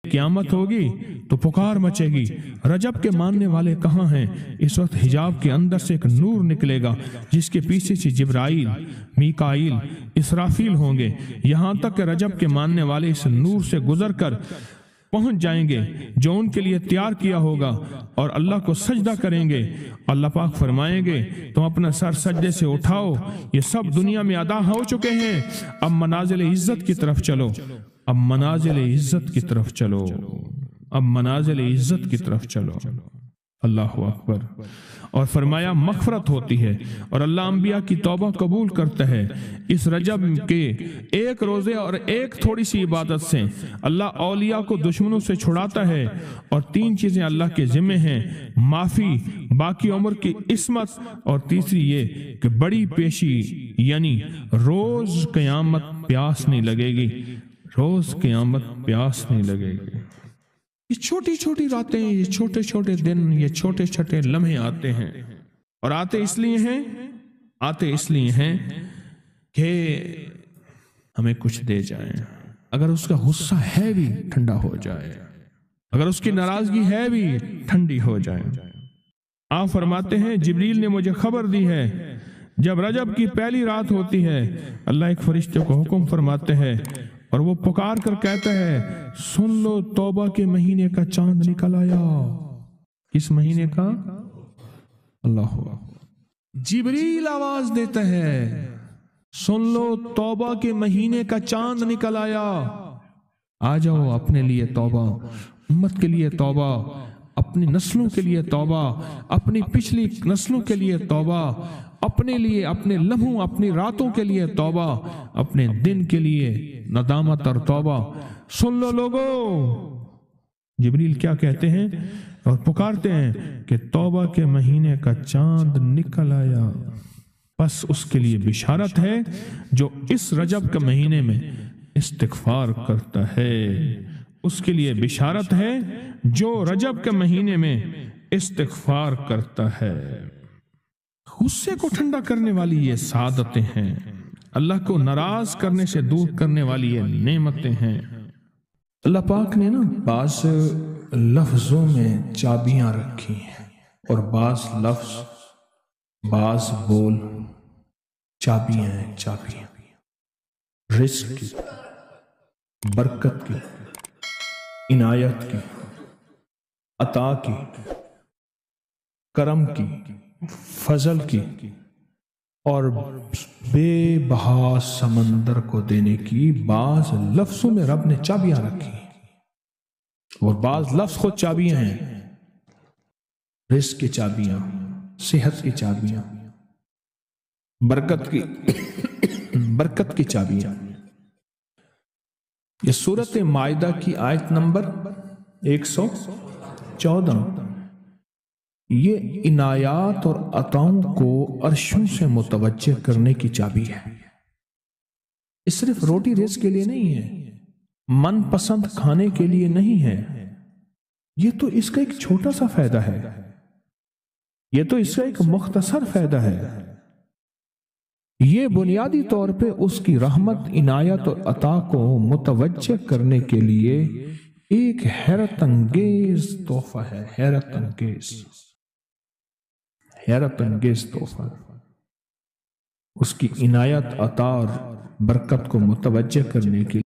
قیامت ہوگی تو پکار مچے گی، رجب کے ماننے والے کہاں ہیں؟ اس وقت حجاب کے اندر سے ایک نور نکلے گا جس کے پیچھے سے جبرائیل، میکائیل، اسرافیل ہوں گے، یہاں تک کہ رجب کے ماننے والے اس نور سے گزر کر پہنچ جائیں گے جو ان کے لیے تیار کیا ہوگا اور اللہ کو سجدہ کریں گے۔ اللہ پاک فرمائیں گے تم اپنا سر سجدے سے اٹھاؤ، یہ سب دنیا میں ادا ہو چکے ہیں، اب منازل عزت کی طرف چلو، اب منازل عزت کی طرف چلو، اب منازل عزت کی طرف چلو۔ اللہ اکبر۔ اور فرمایا مغفرت ہوتی ہے اور اللہ انبیاء کی توبہ قبول کرتا ہے۔ اس رجب کے ایک روزے اور ایک تھوڑی سی عبادت سے اللہ اولیاء کو دشمنوں سے چھڑاتا ہے، اور 3 چیزیں اللہ کے ذمہ ہیں: معافی، باقی عمر کی عصمت، اور تیسری یہ کہ بڑی پیشی، یعنی روز قیامت پیاس نہیں لگے گی، روز قیامت پیاس نہیں لگے گی۔ یہ چھوٹی چھوٹی راتیں، یہ چھوٹے چھوٹے دن، یہ چھوٹے چھوٹے لمحے آتے ہیں، اور آتے اس لیے ہیں کہ ہمیں کچھ دے جائیں۔ اگر اس کا غصہ ہے بھی ٹھنڈا ہو جائے، اگر اس کی ناراضگی ہے بھی ٹھنڈی ہو جائے۔ آپ فرماتے ہیں جبریل نے مجھے خبر دی ہے جب رجب کی پہلی رات ہوتی ہے اللہ ایک فرشتے کو حکم فرماتے ہیں اور وہ پکار کر کہتا ہے سن لو توبہ کے مہینے کا چاند نکل آیا۔ کس مہینے کا؟ اللہ جبریل آواز دیتا ہے سن لو توبہ کے مہینے کا چاند نکل آیا، آ جاؤ اپنے لیے توبہ، امت کے لیے توبہ، اپنی نسلوں کے لیے توبہ، اپنی پچھلی نسلوں کے لیے توبہ، اپنے لیے، اپنے لمحوں، اپنی راتوں کے لیے توبہ، اپنے دن کے لیے ندامت اور توبہ۔ سن لو لوگو، جبریل کیا کہتے ہیں اور پکارتے ہیں کہ توبہ کے مہینے کا چاند نکل آیا۔ بس اس کے لیے بشارت ہے جو اس رجب کے مہینے میں استغفار کرتا ہے، اس کے لیے بشارت ہے جو رجب کے مہینے میں استغفار کرتا ہے۔ غصے کو ٹھنڈا کرنے والی یہ سعادتیں ہیں، اللہ کو ناراض کرنے سے دور کرنے والی یہ نعمتیں ہیں۔ اللہ پاک نے نا بعض لفظوں میں چابیاں رکھی ہیں، اور بعض لفظ، بعض بول چابیاں ہیں، چابیاں رزق کی، برکت کی، عنایت کی، عطا کی، کرم کی، فضل کی، اور بے بہا سمندر کو دینے کی بعض لفظوں میں رب نے چابیاں رکھی ہیں، اور بعض لفظ خود چابیاں ہیں۔ رزق کی چابیاں، صحت کی چابیاں، برکت کی چابیاں۔ یہ سورۃ مائدہ کی آیت نمبر 114، یہ عنایات اور عطاؤں کو عرشوں سے متوجہ کرنے کی چابی ہے۔ یہ صرف روٹی رزق کے لیے نہیں ہے، من پسند کھانے کے لیے نہیں ہے، یہ تو اس کا ایک چھوٹا سا فائدہ ہے، یہ تو اس کا ایک مختصر فائدہ ہے۔ یہ بنیادی طور پہ اس کی رحمت، عنایت اور عطا کو متوجہ کرنے کے لیے ایک حیرت انگیز تحفہ ہے، حیرت انگیز تحفہ۔ اس کی عنایت، عطا اور برکت کو متوجہ کرنے کے لیے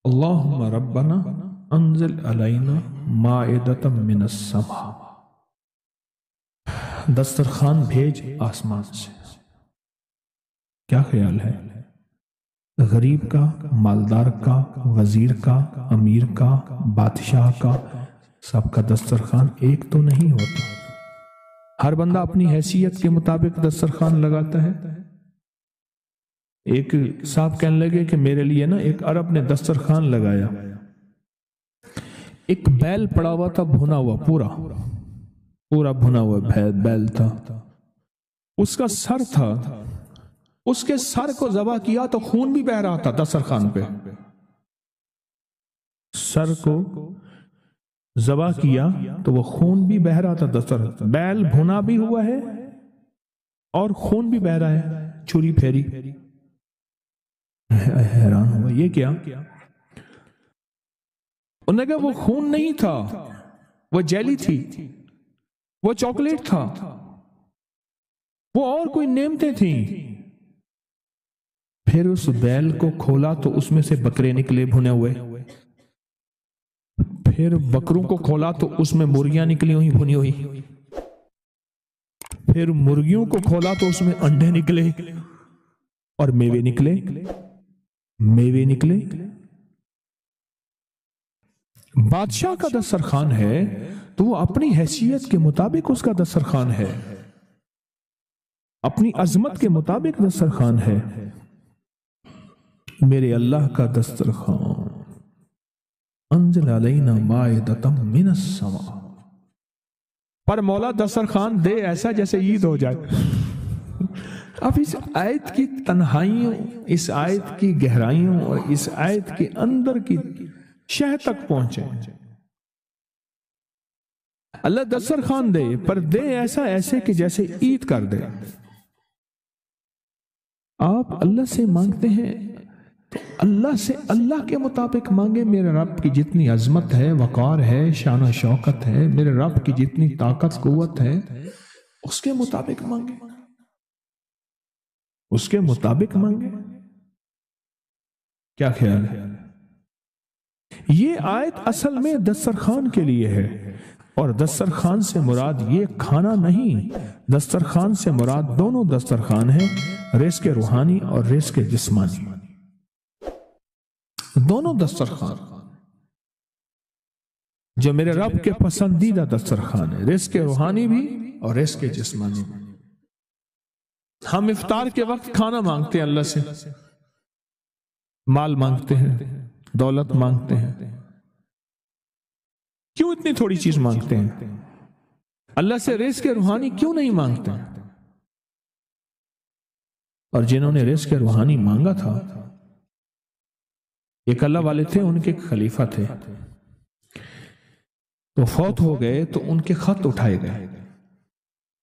اللہم ربنا انزل علینا مائدۃ من السماء، دسترخوان بھیج آسمان سے۔ کیا خیال ہے؟ غریب کا، مالدار کا، وزیر کا، امیر کا، بادشاہ کا، سب کا دسترخوان ایک تو نہیں ہوتا، ہر بندہ اپنی حیثیت کے مطابق دسترخوان لگاتا ہے۔ ایک صاحب کہنے لگے کہ میرے لیے نا ایک عرب نے دسترخوان لگایا، ایک بیل پڑا ہوا تھا، بھنا ہوا، پورا بھنا ہوا بیل تھا، اس کا سر تھا، اس کے سر کو ذبح کیا تو خون بھی بہ رہا تھا دسترخوان پہ، سر کو ذبح کیا تو وہ خون بھی بہ رہا تھا دسترخوان، بیل بھنا بھی ہوا ہے اور خون بھی بہ رہا ہے، چھری پھیری۔ حیران ہوا یہ کیا؟ انہوں نے کہا وہ خون نہیں تھا، وہ جیلی تھی، وہ چاکلیٹ تھا، وہ اور کوئی نعمتیں تھیں۔ پھر اس بیل کو کھولا تو اس میں سے بکرے نکلے بھنے ہوئے، پھر بکروں کو کھولا تو اس میں مرغیاں نکلی ہوئی بھنی ہوئی، پھر مرغیوں کو کھولا تو اس میں انڈے نکلے اور میوے نکلے، میوے نکلے۔ بادشاہ کا دسترخوان ہے تو وہ اپنی حیثیت کے مطابق اس کا دسترخوان ہے، اپنی عظمت کے مطابق دسترخوان ہے۔ میرے اللہ کا دسترخوان انزل علینا مائدۃ من السماء، پر مولا دسترخوان دے ایسا جیسے عید ہو جائے۔ اب اس آیت کی تنہائیوں، اس آیت کی گہرائیوں اور اس آیت کے اندر کی شہ تک پہنچے۔ اللہ دسترخوان دے، پر دے ایسا ایسے کہ جیسے عید کر دے۔ آپ اللہ سے مانگتے ہیں تو اللہ سے اللہ کے مطابق مانگے۔ میرے رب کی جتنی عظمت ہے، وقار ہے، شان و شوکت ہے، میرے رب کی جتنی طاقت قوت ہے، اس کے مطابق مانگے، اس کے مطابق مانگے۔ کیا خیال ہے؟ یہ آیت اصل میں دسترخوان کے لیے ہے، اور دسترخوان سے مراد یہ کھانا نہیں، دسترخوان سے مراد دونوں دسترخوان ہیں، رزق روحانی اور رزق جسمانی، دونوں دسترخوان جو میرے رب کے پسندیدہ دسترخوان ہے، رزق روحانی بھی اور رزق جسمانی بھی۔ ہم افطار کے وقت کھانا مانگتے ہیں اللہ سے، مال مانگتے ہیں، دولت مانگتے ہیں، کیوں اتنی تھوڑی چیز مانگتے ہیں؟ اللہ سے رزق روحانی کیوں نہیں مانگتے؟ اور جنہوں نے رزق روحانی مانگا تھا، ایک اللہ والے تھے، ان کے خلیفہ تھے، تو فوت ہو گئے تو ان کے خط اٹھائے گئے،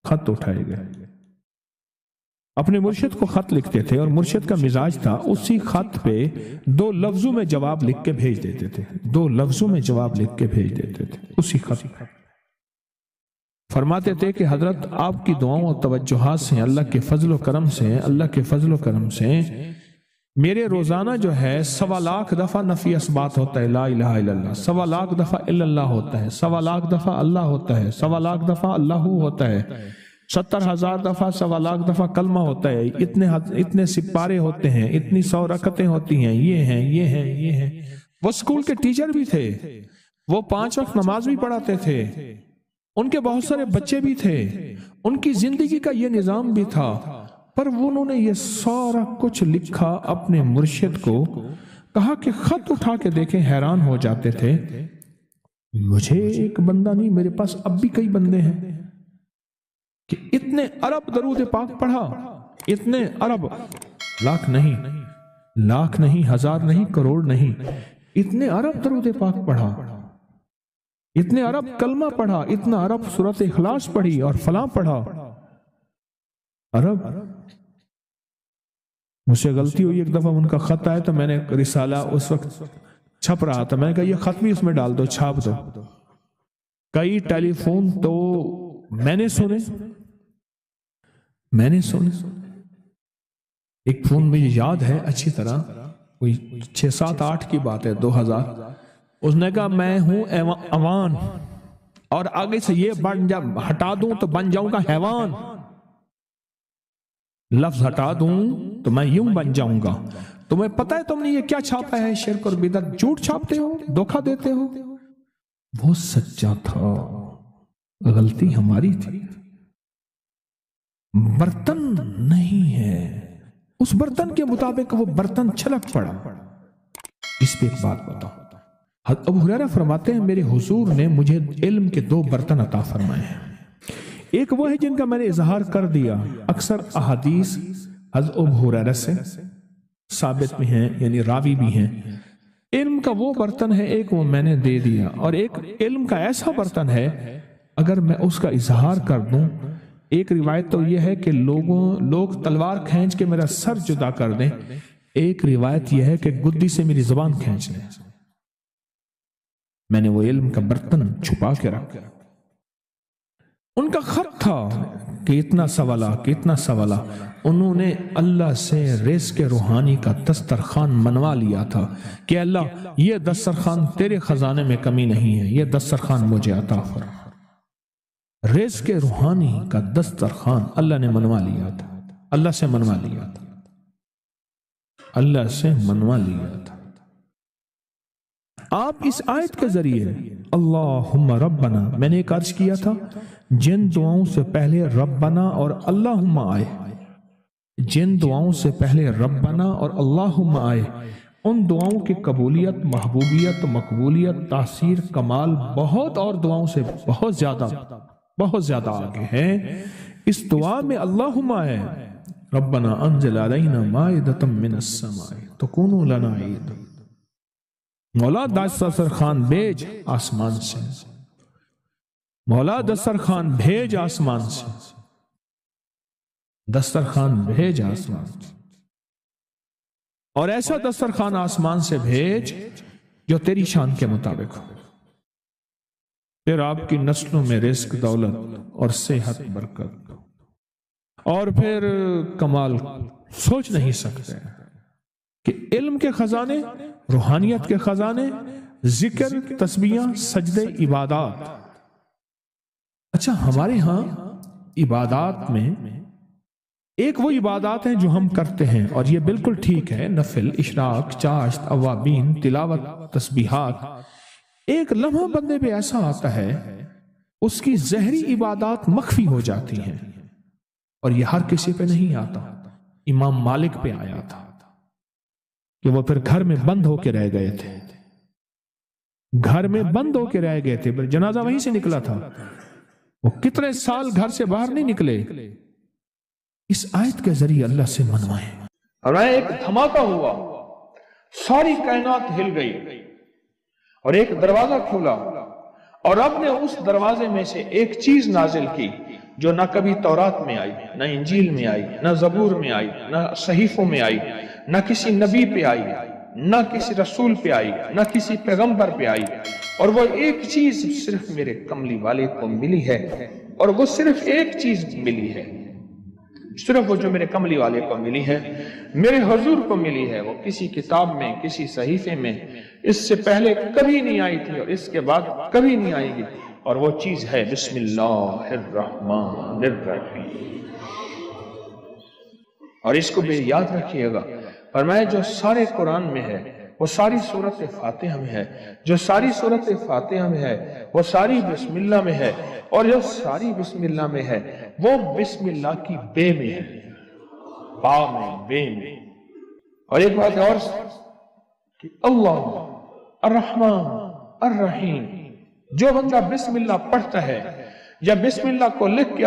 خط اٹھائے گئے، اپنے مرشد کو خط لکھتے تھے، اور مرشد کا مزاج تھا اسی خط پہ 2 لفظوں میں جواب لکھ کے بھیج دیتے تھے، 2 لفظوں میں جواب لکھ کے بھیج دیتے تھے اسی خط۔ فرماتے تھے کہ حضرت آپ کی دعاؤں اور توجہات سے، اللہ کے فضل و کرم سے، اللہ کے فضل و کرم سے میرے روزانہ جو ہے 1.25 لاکھ دفعہ نفی اثبات ہوتا ہے، لا الہ الا اللہ، 1.25 لاکھ دفعہ الا اللہ ہوتا ہے، 1.25 لاکھ دفعہ اللہ ہوتا ہے، 1.25 لاکھ دفعہ اللہ ہوتا ہے، 70,000 دفعہ 1.25 لاکھ دفعہ کلمہ ہوتا ہے، اتنے سپارے ہوتے ہیں، اتنی 100 رکعتیں ہوتی ہیں، یہ ہیں، یہ ہیں، یہ ہیں۔ وہ اسکول کے ٹیچر بھی تھے، وہ 5 وقت نماز بھی پڑھاتے تھے، ان کے بہت سارے بچے بھی تھے، ان کی زندگی کا یہ نظام بھی تھا، پر انہوں نے یہ سارا کچھ لکھا اپنے مرشد کو، کہا کہ خط اٹھا کے دیکھیں، حیران ہو جاتے تھے، مجھے ایک بندہ نہیں، میرے پاس اب بھی کئی بندے ہیں کہ اتنے ارب درود پاک پڑھا، اتنے ارب، لاکھ نہیں، ہزار نہیں، کروڑ نہیں، اتنے ارب درود پاک پڑھا، اتنے ارب کلمہ پڑھا، اتنا ارب سورۃ اخلاص پڑھی اور فلاں پڑھا، ارب۔ مجھ سے غلطی ہوئی، ایک دفعہ ان کا خط آیا تو میں نے رسالہ اس وقت چھپ رہا تھا، میں نے کہا یہ خط بھی اس میں ڈال دو، چھاپ دو۔ کئی ٹیلی فون تو میں نے سنے، ایک فون مجھے یاد ہے اچھی طرح، کوئی 6 7 8 کی بات ہے، 2000، اس نے کہا میں ہوں اوان، اور آگے سے یہ ہٹا دوں تو بن جاؤں گا حیوان، لفظ ہٹا دوں تو میں یوں بن جاؤں گا۔ تمہیں پتہ ہے تم نے یہ کیا چھاپا ہے؟ شرک اور بدعت، جھوٹ چھاپتے ہو، دھوکہ دیتے ہو۔ وہ سچا تھا، غلطی ہماری تھی، برتن نہیں ہے، اس برتن کے مطابق وہ برتن چھلک پڑا۔ اس پہ ایک بات بتاؤ، ابو ہریرہ فرماتے ہیں میرے حضور نے مجھے علم کے 2 برتن عطا فرمائے ہیں، ایک وہ ہے جن کا میں نے اظہار کر دیا، اکثر احادیث حضرت ابو ہریرہ سے ثابت بھی ہیں، یعنی راوی بھی ہیں۔ علم کا وہ برتن ہے، ایک وہ میں نے دے دیا، اور ایک علم کا ایسا برتن ہے اگر میں اس کا اظہار کر دوں، ایک روایت تو یہ ہے کہ لوگ تلوار کھینچ کے میرا سر جدا کر دیں، ایک روایت یہ ہے کہ گدی سے میری زبان کھینچ لیں۔ میں نے وہ علم کا برتن چھپا کے رکھا۔ ان کا خط تھا کہ اتنا سوالا کہ اتنا سوالا، انہوں نے اللہ سے رزق روحانی کا دسترخوان منوا لیا تھا کہ اللہ یہ دسترخوان تیرے خزانے میں کمی نہیں ہے، یہ دسترخوان مجھے عطا فرما۔ رزق روحانی کا دسترخوان اللہ نے منوا لیا تھا، اللہ سے منوا لیا تھا، اللہ سے منوا لیا تھا۔ آپ اس آیت کے ذریعے اللہم ربنا، میں نے ایک عرض کیا تھا جن دعاؤں سے پہلے ربنا اور اللہم آئے، جن دعاؤں سے پہلے ربنا اور اللہم آئے، ان دعاؤں کی قبولیت، محبوبیت، مقبولیت، تاثیر، کمال بہت اور دعاؤں سے بہت زیادہ آگے ہے۔ اس دعا میں اللہم آئے ربنا انزل علینا مائدۃ من السماء تکون لنا عید، مولا دسترخوان بھیج آسمان سے، مولا دسترخوان بھیج آسمان سے، دسترخوان بھیج آسمان سے، اور ایسا دسترخوان آسمان سے بھیج جو تیری شان کے مطابق ہو، پھر آپ کی نسلوں میں رزق، دولت اور صحت، برکت، اور پھر کمال سوچ نہیں سکتے کہ علم کے خزانے، روحانیت کے خزانے، ذکر، تسبیحاں، سجدے، عبادات۔ اچھا، ہمارے ہاں عبادات میں ایک وہ عبادات ہیں جو ہم کرتے ہیں اور یہ بالکل ٹھیک ہے، نفل، اشراق، چاشت، اوابین، تلاوت، تسبیحات۔ ایک لمحہ بندے پہ ایسا آتا ہے اس کی ظاہری عبادات مخفی ہو جاتی ہیں، اور یہ ہر کسی پہ نہیں آتا۔ امام مالک پہ آیا تھا کہ وہ پھر گھر میں بند ہو کے رہ گئے تھے، گھر میں بند ہو کے رہ گئے تھے، پھر جنازہ وہیں سے نکلا تھا، وہ کتنے سال گھر سے باہر نہیں نکلے۔ اس آیت کے ذریعے اللہ سے منوائیں، اور ایک دھماکہ ہوا، ساری کائنات ہل گئی، اور ایک دروازہ کھولا، اور رب نے اس دروازے میں سے ایک چیز نازل کی جو نہ کبھی تورات میں آئی، نہ انجیل میں آئی، نہ زبور میں آئی، نہ صحیفوں میں آئی، نہ کسی نبی پہ آئی، نہ کسی رسول پہ آئی، نہ کسی پیغمبر پہ آئی، اور وہ ایک چیز صرف میرے کملی والے کو ملی ہے، اور وہ صرف ایک چیز ملی ہے، صرف وہ جو میرے کملی والے کو ملی ہے، میرے حضور کو ملی ہے، وہ کسی کتاب میں، کسی صحیفے میں اس سے پہلے کبھی نہیں آئی تھی اور اس کے بعد کبھی نہیں آئے گی، اور وہ چیز ہے بسم اللہ الرحمن الرحیم۔ اور اس کو بھی یاد رکھیے گا، فرمایا جو سارے قرآن میں ہے وہ ساری سورت فاتحہ میں ہے، جو ساری سورت فاتحہ میں ہے وہ ساری بسم اللہ میں ہے، اور جو ساری بسم اللہ میں ہے وہ بسم اللہ کی بے میں ہے، با میں، بے میں۔ اور ایک بات اور کہ اللہ الرحمن الرحیم، جو بندہ بسم اللہ پڑھتا ہے یا بسم اللہ کو لکھ کے